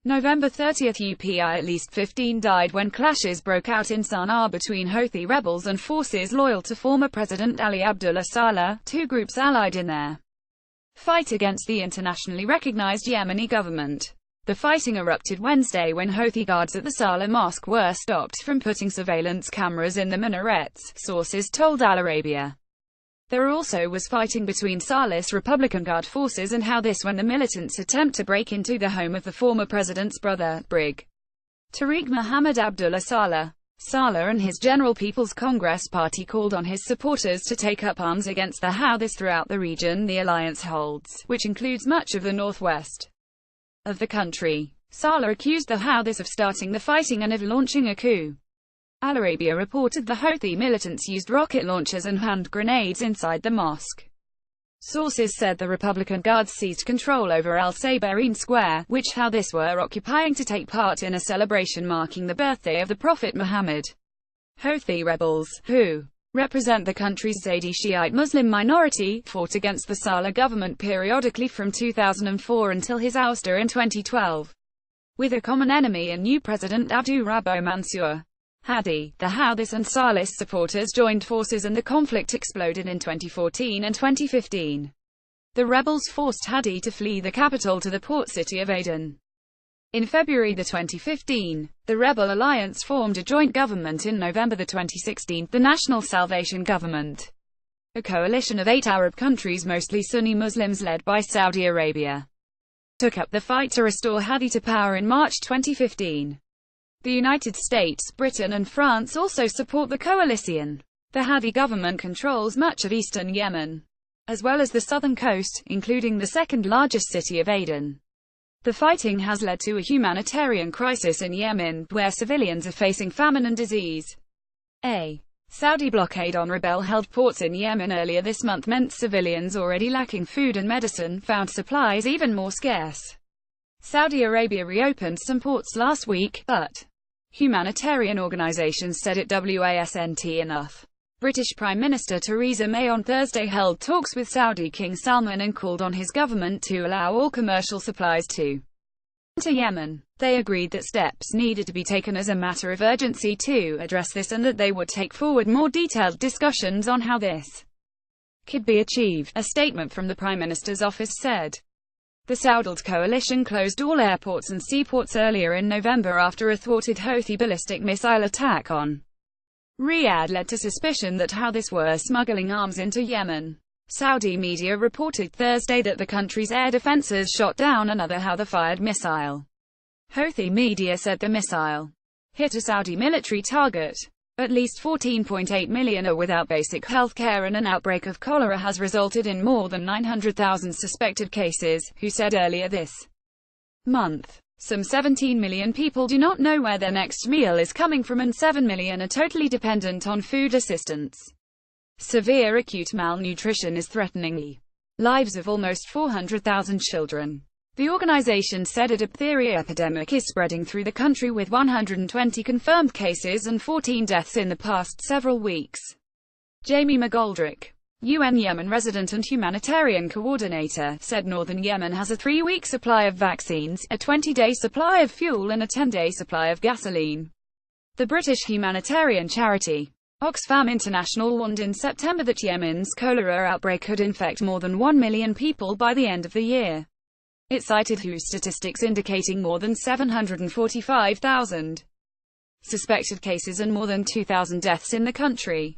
November 30, UPI At least 15 died when clashes broke out in Sanaa between Houthi rebels and forces loyal to former President Ali Abdullah Saleh, two groups allied in their fight against the internationally recognized Yemeni government. The fighting erupted Wednesday when Houthi guards at the Saleh Mosque were stopped from putting surveillance cameras in the minarets, sources told alArabiya. There also was fighting between Salehs Republican Guard forces and Houthis when the militants attempt to break into the home of the former president's brother, Brig. Tariq Mohammed Abdullah Saleh. Saleh and his General People's Congress party called on his supporters to take up arms against the Houthis throughout the region the alliance holds, which includes much of the northwest of the country. Saleh accused the Houthis of starting the fighting and of launching a coup. alArabiya reported the Houthi militants used rocket launchers and hand grenades inside the mosque. Sources said the Republican Guards seized control over Al-Sabarin Square, which Houthis were occupying to take part in a celebration marking the birthday of the Prophet Muhammad. Houthi rebels, who represent the country's Zaidi Shiite Muslim minority, fought against the Saleh government periodically from 2004 until his ouster in 2012. With a common enemy in new President Abdurrabbo Mansur Hadi, the Houthis and Saleh supporters joined forces and the conflict exploded in 2014 and 2015. The rebels forced Hadi to flee the capital to the port city of Aden. In February 2015, the rebel alliance formed a joint government. In November 2016, the National Salvation Government, a coalition of 8 Arab countries mostly Sunni Muslims led by Saudi Arabia, took up the fight to restore Hadi to power in March 2015. The United States, Britain and France also support the coalition. The Hadi government controls much of eastern Yemen, as well as the southern coast, including the second-largest city of Aden. The fighting has led to a humanitarian crisis in Yemen, where civilians are facing famine and disease. A Saudi blockade on rebel-held ports in Yemen earlier this month meant civilians already lacking food and medicine found supplies even more scarce. Saudi Arabia reopened some ports last week, but humanitarian organizations said it wasn't enough. British Prime Minister Theresa May on Thursday held talks with Saudi King Salman and called on his government to allow all commercial supplies to enter Yemen. They agreed that steps needed to be taken as a matter of urgency to address this and that they would take forward more detailed discussions on how this could be achieved, a statement from the Prime Minister's office said. The Saudi coalition closed all airports and seaports earlier in November after a thwarted Houthi ballistic missile attack on Riyadh led to suspicion that Houthis were smuggling arms into Yemen. Saudi media reported Thursday that the country's air defenses shot down another Houthi-fired missile. Houthi media said the missile hit a Saudi military target. At least 14.8 million are without basic health care and an outbreak of cholera has resulted in more than 900,000 suspected cases, WHO said earlier this month. Some 17 million people do not know where their next meal is coming from and 7 million are totally dependent on food assistance. Severe acute malnutrition is threatening the lives of almost 400,000 children. The organization said a diphtheria epidemic is spreading through the country with 120 confirmed cases and 14 deaths in the past several weeks. Jamie McGoldrick, UN Yemen resident and humanitarian coordinator, said northern Yemen has a 3-week supply of vaccines, a 20-day supply of fuel and a 10-day supply of gasoline. The British humanitarian charity Oxfam International warned in September that Yemen's cholera outbreak could infect more than 1 million people by the end of the year. It cited WHO statistics indicating more than 745,000 suspected cases and more than 2,000 deaths in the country.